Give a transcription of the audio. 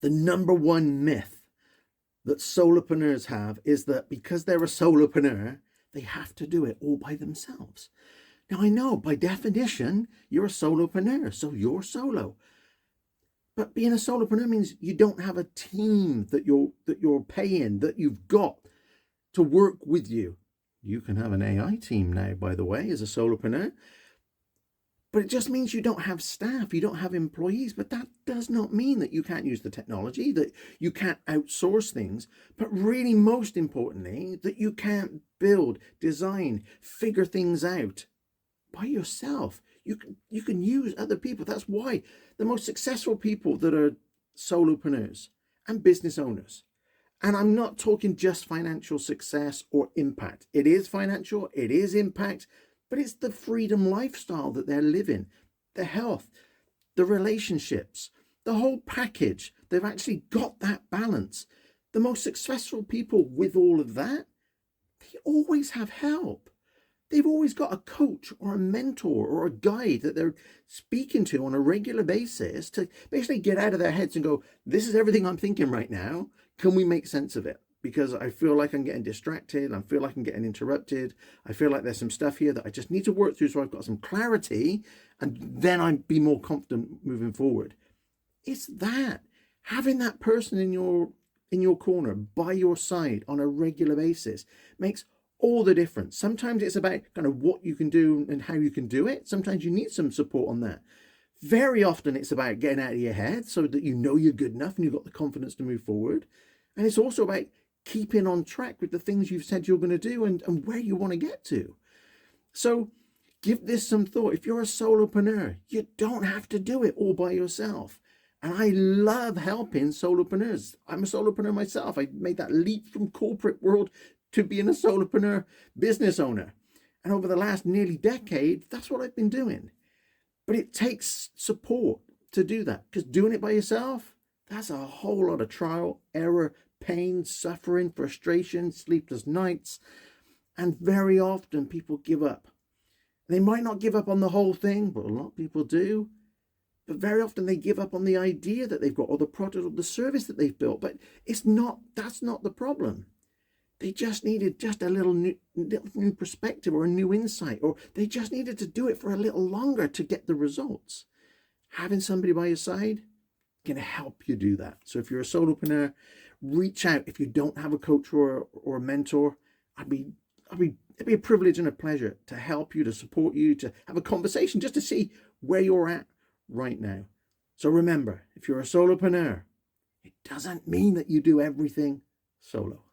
The number one myth that solopreneurs have is that because they're a solopreneur, they have to do it all by themselves. Now, I know by definition, you're a solopreneur, so you're solo. But being a solopreneur means you don't have a team that you're paying, that you've got to work with you. You can have an AI team now, by the way, as a solopreneur. But it just means you don't have staff, you don't have employees. But that does not mean that you can't use the technology, that you can't outsource things. But really, most importantly, that you can't build, design, figure things out by yourself. You can use other people. That's why the most successful people that are solopreneurs and business owners. And I'm not talking just financial success or impact. It is financial, it is impact, but it's the freedom lifestyle that they're living, the health, the relationships, the whole package. They've actually got that balance. The most successful people with all of that, they always have help. They've always got a coach or a mentor or a guide that they're speaking to on a regular basis to basically get out of their heads and go, this is everything I'm thinking right now. Can we make sense of it? Because I feel like I'm getting distracted. I feel like I'm getting interrupted. I feel like there's some stuff here that I just need to work through so I've got some clarity, and then I'd be more confident moving forward. It's that. Having that person in your corner, by your side on a regular basis makes all the difference. Sometimes it's about kind of what you can do and how you can do it. Sometimes you need some support on that. Very often it's about getting out of your head so that you know you're good enough and you've got the confidence to move forward. And it's also about keeping on track with the things you've said you're going to do and where you want to get to. So give this some thought. If you're a solopreneur, you don't have to do it all by yourself. And I love helping solopreneurs. I'm a solopreneur myself. I made that leap from corporate world to being a solopreneur business owner. And over the last nearly decade, that's what I've been doing. But it takes support to do that, because doing it by yourself, that's a whole lot of trial, error, pain, suffering, frustration, sleepless nights. And very often people give up. They might not give up on the whole thing, but a lot of people do. But very often they give up on the idea that they've got or the product or the service that they've built. But that's not the problem. They just needed just a little new perspective or a new insight, or they just needed to do it for a little longer to get the results. Having somebody by your side can help you do that. So if you're a solopreneur, reach out. If you don't have a coach or a mentor, it'd be a privilege and a pleasure to help you, to support you, to have a conversation just to see where you're at right now. So remember, if you're a solopreneur, it doesn't mean that you do everything solo.